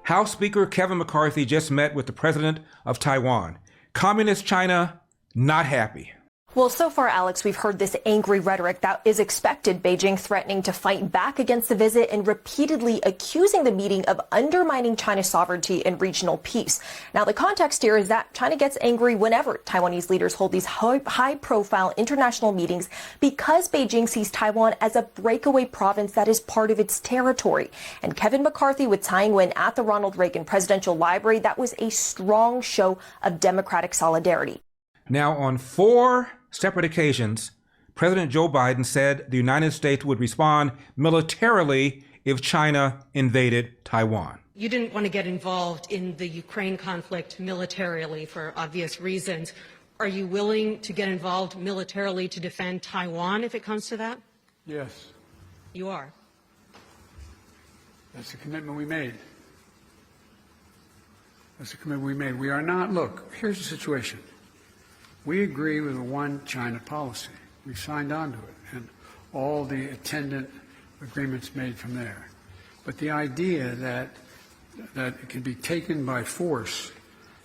House Speaker Kevin McCarthy just met with the president of Taiwan. Communist China, not happy. Well, so far, Alex, we've heard this angry rhetoric that is expected, Beijing threatening to fight back against the visit and repeatedly accusing the meeting of undermining China's sovereignty and regional peace. Now, the context here is that China gets angry whenever Taiwanese leaders hold these high-profile international meetings because Beijing sees Taiwan as a breakaway province that is part of its territory. And Kevin McCarthy with Tsai Ing-wen at the Ronald Reagan Presidential Library, that was a strong show of democratic solidarity. Now, on 4 separate occasions, President Joe Biden said the United States would respond militarily if China invaded Taiwan. You didn't want to get involved in the Ukraine conflict militarily for obvious reasons. Are you willing to get involved militarily to defend Taiwan if it comes to that? Yes. You are. That's the commitment we made. That's the commitment we made. We are not, look, here's the situation. We agree with a one China policy. We signed on to it and all the attendant agreements made from there. But the idea that it can be taken by force,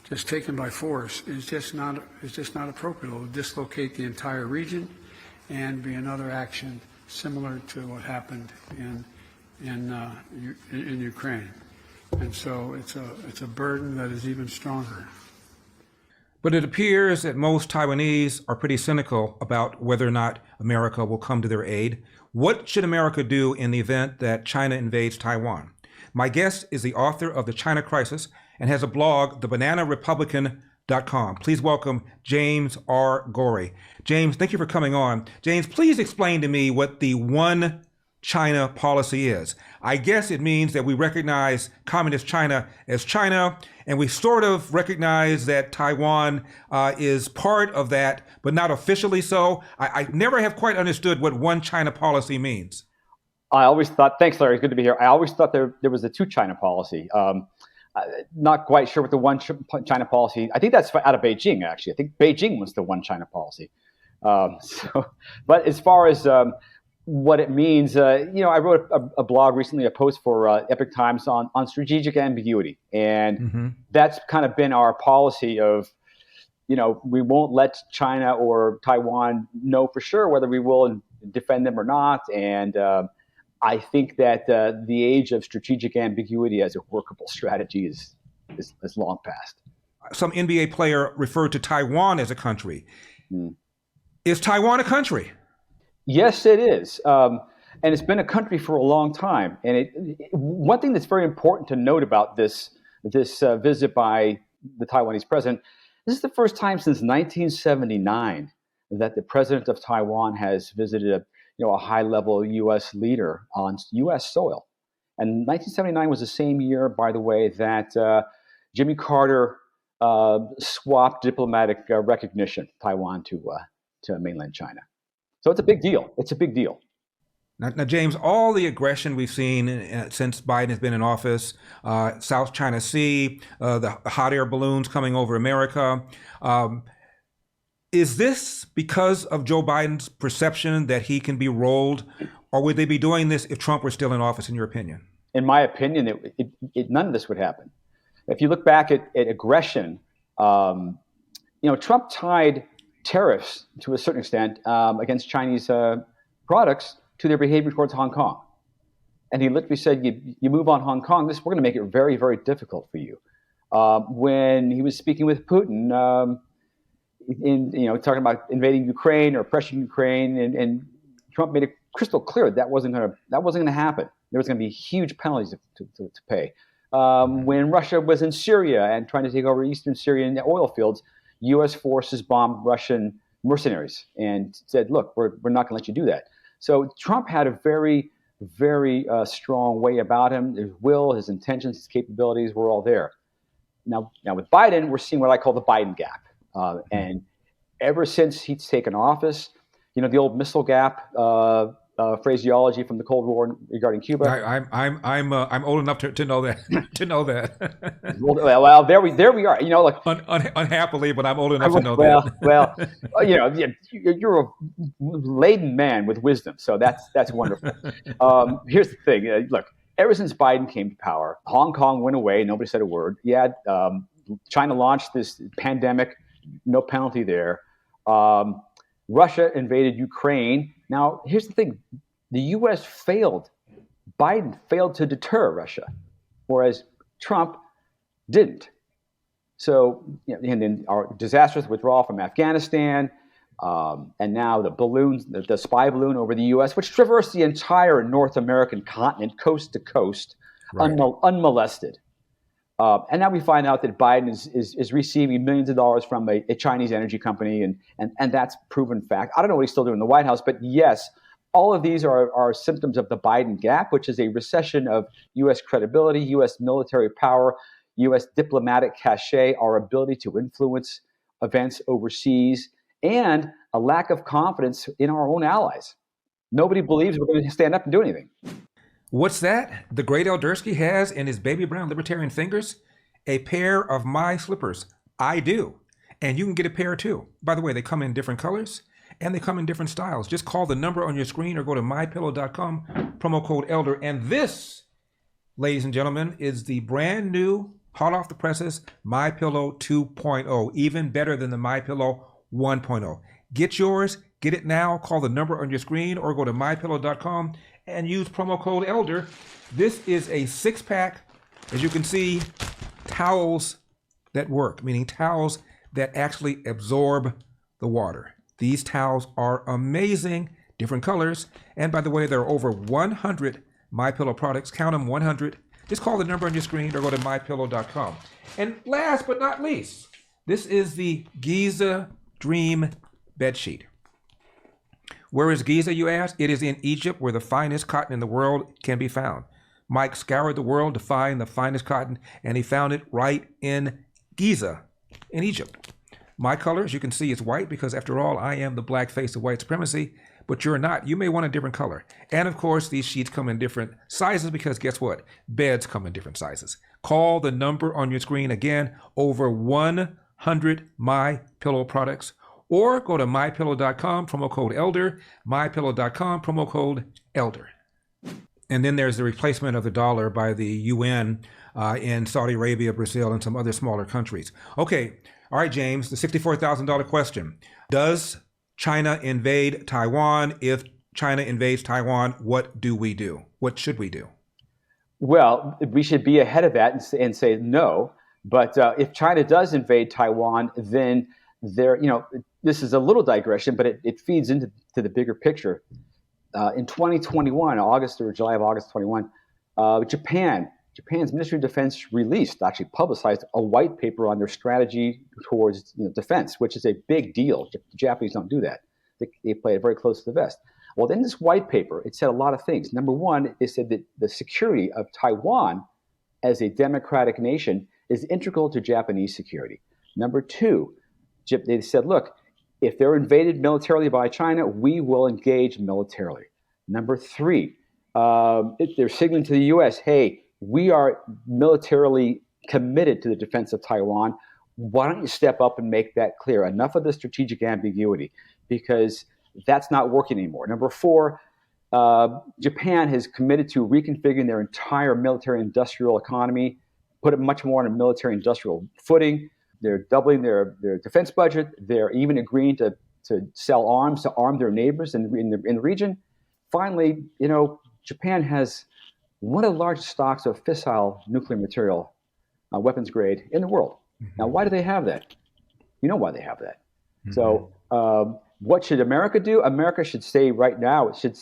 just taken by force, is just not appropriate. It will dislocate the entire region and be another action similar to what happened in Ukraine. And so it's a burden that is even stronger. But it appears that most Taiwanese are pretty cynical about whether or not America will come to their aid. What should America do in the event that China invades Taiwan? My guest is the author of The China Crisis and has a blog, thebananarepublican.com. Please welcome James R. Gorey. James, thank you for coming on. James, please explain to me what the one China policy is. I guess it means that we recognize communist China as China, and we sort of recognize that Taiwan is part of that, but not officially so. I never have quite understood what one China policy means. I always thought, thanks, Larry, it's good to be here. I always thought there was a two China policy. Not quite sure what the one China policy, I think that's out of Beijing, actually. I think Beijing was the one China policy. But as far as what it means, I wrote a blog recently, a post for Epoch Times on strategic ambiguity. And that's kind of been our policy of, we won't let China or Taiwan know for sure whether we will defend them or not. And I think that the age of strategic ambiguity as a workable strategy is long past. Some NBA player referred to Taiwan as a country. Is Taiwan a country? Yes, it is. And it's been a country for a long time. And one thing that's very important to note about this visit by the Taiwanese president, this is the first time since 1979 that the president of Taiwan has visited a high-level U.S. leader on U.S. soil. And 1979 was the same year, by the way, that Jimmy Carter swapped diplomatic recognition Taiwan to mainland China. So it's a big deal. It's a big deal. Now, James, all the aggression we've seen since Biden has been in office, South China Sea, the hot air balloons coming over America, is this because of Joe Biden's perception that he can be rolled, or would they be doing this if Trump were still in office, in your opinion? In my opinion, none of this would happen. If you look back at aggression, Trump tied tariffs to a certain extent against Chinese products to their behavior towards Hong Kong. And he literally said, you move on Hong Kong, we're going to make it very, very difficult for you. When he was speaking with Putin, talking about invading Ukraine or pressuring Ukraine, and Trump made it crystal clear that wasn't going to happen. There was going to be huge penalties to pay. When Russia was in Syria and trying to take over eastern Syrian oil fields, U.S. forces bombed Russian mercenaries and said, look, we're not going to let you do that. So Trump had a very, very strong way about him. His will, his intentions, his capabilities were all there. Now with Biden, we're seeing what I call the Biden gap. And ever since he's taken office, the old missile gap phraseology from the Cold War regarding Cuba. I'm old enough to know that to know that. Well, there we are. Unhappily, but I'm old enough to know that. Well, you're a laden man with wisdom, so that's wonderful. Here's the thing. Look, ever since Biden came to power, Hong Kong went away. Nobody said a word. China launched this pandemic, no penalty there. Russia invaded Ukraine. Now, here's the thing. The U.S. Biden failed to deter Russia, whereas Trump didn't. So, and then our disastrous withdrawal from Afghanistan, and now the balloons, the spy balloon over the U.S., which traversed the entire North American continent, coast to coast, right, unmolested. And now we find out that Biden is receiving millions of dollars from a Chinese energy company, and that's proven fact. I don't know what he's still doing in the White House, but yes, all of these are symptoms of the Biden gap, which is a recession of U.S. credibility, U.S. military power, U.S. diplomatic cachet, our ability to influence events overseas, and a lack of confidence in our own allies. Nobody believes we're going to stand up and do anything. What's that the great Eldersky has in his baby brown libertarian fingers? A pair of my slippers. I do. And you can get a pair too. By the way, they come in different colors and they come in different styles. Just call the number on your screen or go to MyPillow.com, promo code ELDER. And this, ladies and gentlemen, is the brand new, hot off the presses, MyPillow 2.0, even better than the MyPillow 1.0. Get yours, get it now, call the number on your screen or go to MyPillow.com and use promo code ELDER. This is a 6-pack, as you can see, towels that work, meaning towels that actually absorb the water. These towels are amazing, different colors. And by the way, there are over 100 MyPillow products. Count them, 100. Just call the number on your screen or go to MyPillow.com. And last but not least, this is the Giza Dream bedsheet. Where is Giza, you ask? It is in Egypt, where the finest cotton in the world can be found. Mike scoured the world to find the finest cotton, and he found it right in Giza, in Egypt. My color, as you can see, is white because, after all, I am the black face of white supremacy, but you're not. You may want a different color. And, of course, these sheets come in different sizes because, guess what? Beds come in different sizes. Call the number on your screen. Again, over 100 MyPillow products. Or go to MyPillow.com, promo code ELDER, MyPillow.com, promo code ELDER. And then there's the replacement of the dollar by the UN in Saudi Arabia, Brazil, and some other smaller countries. Okay, all right, James, the $64,000 question. Does China invade Taiwan? If China invades Taiwan, what do we do? What should we do? Well, we should be ahead of that and say no. But if China does invade Taiwan, then this is a little digression, but it feeds into the bigger picture. In 2021, July of August 21, Japan's Ministry of Defense actually publicized a white paper on their strategy towards defense, which is a big deal. The Japanese don't do that. They play it very close to the vest. Well, in this white paper, it said a lot of things. Number one, it said that the security of Taiwan as a democratic nation is integral to Japanese security. Number two, they said, look, if they're invaded militarily by China, we will engage militarily. Number three, they're signaling to the U.S., hey, we are militarily committed to the defense of Taiwan. Why don't you step up and make that clear? Enough of the strategic ambiguity, because that's not working anymore. Number four, Japan has committed to reconfiguring their entire military-industrial economy, put it much more on a military-industrial footing. They're doubling their defense budget. They're even agreeing to sell arms to arm their neighbors in the region. Finally, Japan has one of the largest stocks of fissile nuclear material, weapons grade, in the world. Mm-hmm. Now, why do they have that? You know why they have that. Mm-hmm. So what should America do? America should say right now, it should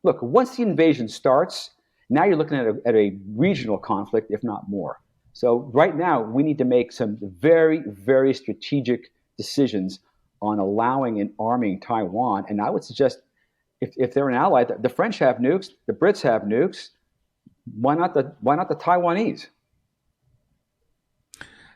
look, once the invasion starts, now you're looking at a regional conflict, if not more. So right now, we need to make some very, very strategic decisions on allowing and arming Taiwan. And I would suggest, if they're an ally, the French have nukes, the Brits have nukes. Why not the Taiwanese?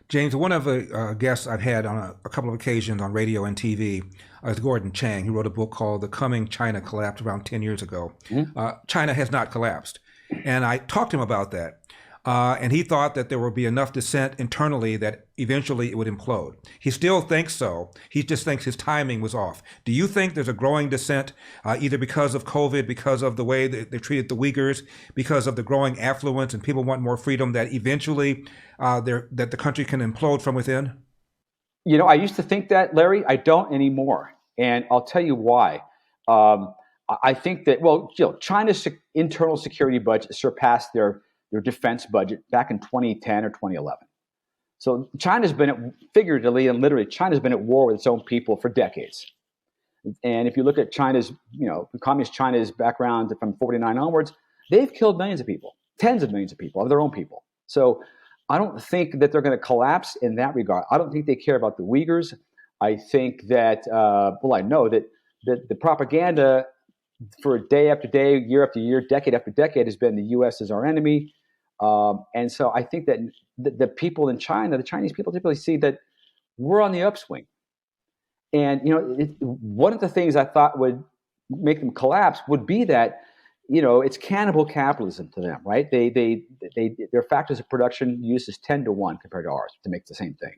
James, one of the guests I've had on a couple of occasions on radio and TV is Gordon Chang. He wrote a book called The Coming China Collapse around 10 years ago. Mm-hmm. China has not collapsed. And I talked to him about that. And he thought that there would be enough dissent internally that eventually it would implode. He still thinks so. He just thinks his timing was off. Do you think there's a growing dissent, either because of COVID, because of the way that they treated the Uyghurs, because of the growing affluence and people want more freedom, that eventually that the country can implode from within? You know, I used to think that, Larry. I don't anymore. And I'll tell you why. I think that, well, you know, China's internal security budget surpassed their defense budget back in 2010 or 2011. So China's been, figuratively and literally, China's been at war with its own people for decades. And if you look at China's, you know, communist China's background from 49 onwards, they've killed millions of people, tens of millions of people, of their own people. So I don't think that they're going to collapse in that regard. I don't think they care about the Uyghurs. I think that, well, I know that the propaganda for day after day, year after year, decade after decade has been the U.S. is our enemy. And so I think that the people in China, the Chinese people typically see that we're on the upswing. And, you know, one of the things I thought would make them collapse would be that, you know, it's cannibal capitalism to them, right? Their factors of production uses 10 to 1 compared to ours to make the same thing.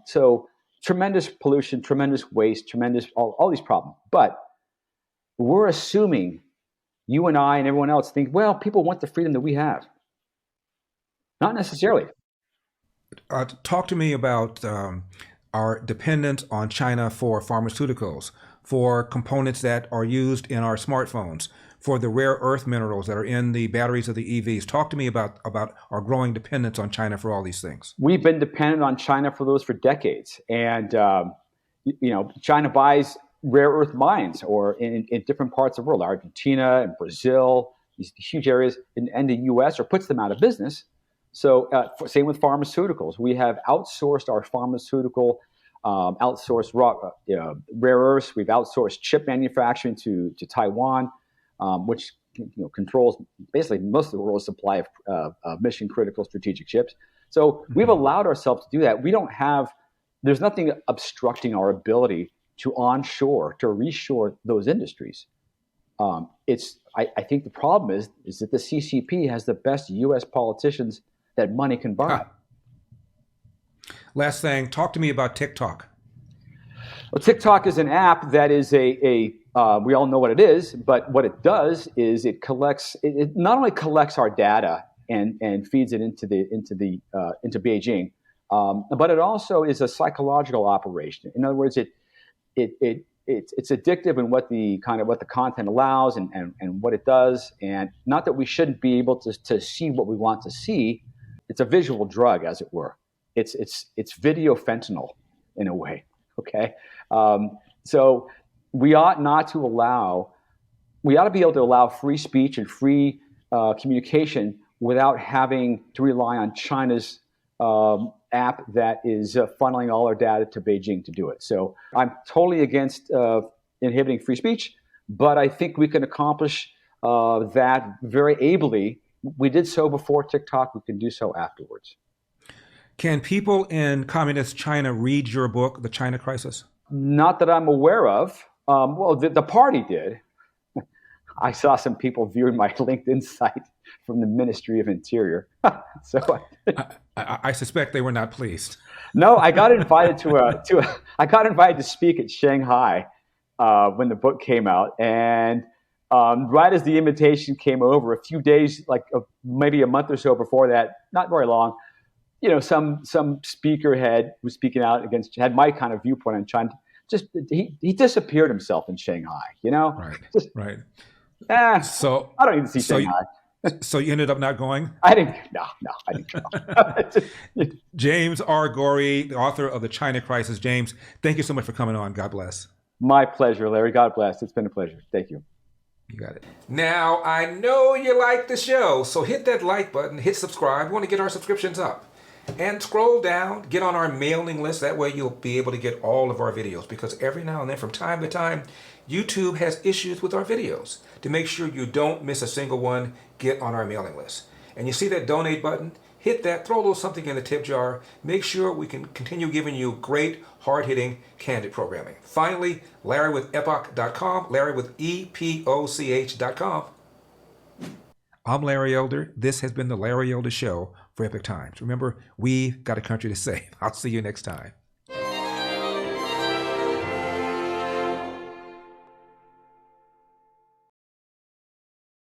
So tremendous pollution, tremendous waste, tremendous, all these problems. But we're assuming you and I and everyone else think, well, people want the freedom that we have. Not necessarily. Talk to me about our dependence on China for pharmaceuticals, for components that are used in our smartphones, for the rare earth minerals that are in the batteries of the EVs. Talk to me about our growing dependence on China for all these things. We've been dependent on China for those for decades. And, you know, China buys rare earth mines or in different parts of the world, Argentina and Brazil, these huge areas, and the U.S., or puts them out of business. So same with pharmaceuticals. We have outsourced our pharmaceutical, outsourced rare earths. We've outsourced chip manufacturing to Taiwan, which, you know, controls basically most of the world's supply of mission critical strategic chips. So we've allowed ourselves to do that. We don't have, there's nothing obstructing our ability to onshore, to reshore those industries. I think the problem is that the CCP has the best U.S. politicians that money can buy. Last thing, talk to me about TikTok. Well, TikTok is an app that is we all know what it is, but what it does is it collects, it not only collects our data and feeds it into Beijing, but it also is a psychological operation. In other words, it's addictive in what the content allows and what it does. And not that we shouldn't be able to see what we want to see. It's a visual drug, as it were. It's video fentanyl in a way. Okay. So we ought to be able to allow free speech and free communication without having to rely on China's app that is funneling all our data to Beijing to do it. So I'm totally against inhibiting free speech, but I think we can accomplish that very ably. We did so before TikTok. We can do so afterwards. Can people in communist China read your book, The China Crisis? Not that I'm aware of. Well, the party did. I saw some people viewing my LinkedIn site from the Ministry of Interior. So I suspect they were not pleased. No, I got invited to speak at Shanghai when the book came out, and right as the invitation came over, a few days, maybe a month or so before that, not very long, you know, some speaker was speaking out had my kind of viewpoint on China. Just he disappeared himself in Shanghai, you know. Right. So I don't even see Shanghai. So you ended up not going? I didn't go. James R. Gorey, the author of The China Crisis. James, thank you so much for coming on. God bless. My pleasure, Larry. God bless. It's been a pleasure. Thank you. You got it. Now, I know you like the show, so hit that like button, hit subscribe. We want to get our subscriptions up. And scroll down, get on our mailing list. That way you'll be able to get all of our videos, because every now and then, from time to time, YouTube has issues with our videos. To make sure you don't miss a single one, get on our mailing list. And you see that donate button? Hit that, throw a little something in the tip jar. Make sure we can continue giving you great, hard-hitting, candid programming. Finally, Larry with Epoch.com, Larry with EPOCH.com. I'm Larry Elder. This has been the Larry Elder Show for Epic Times. Remember, we've got a country to save. I'll see you next time.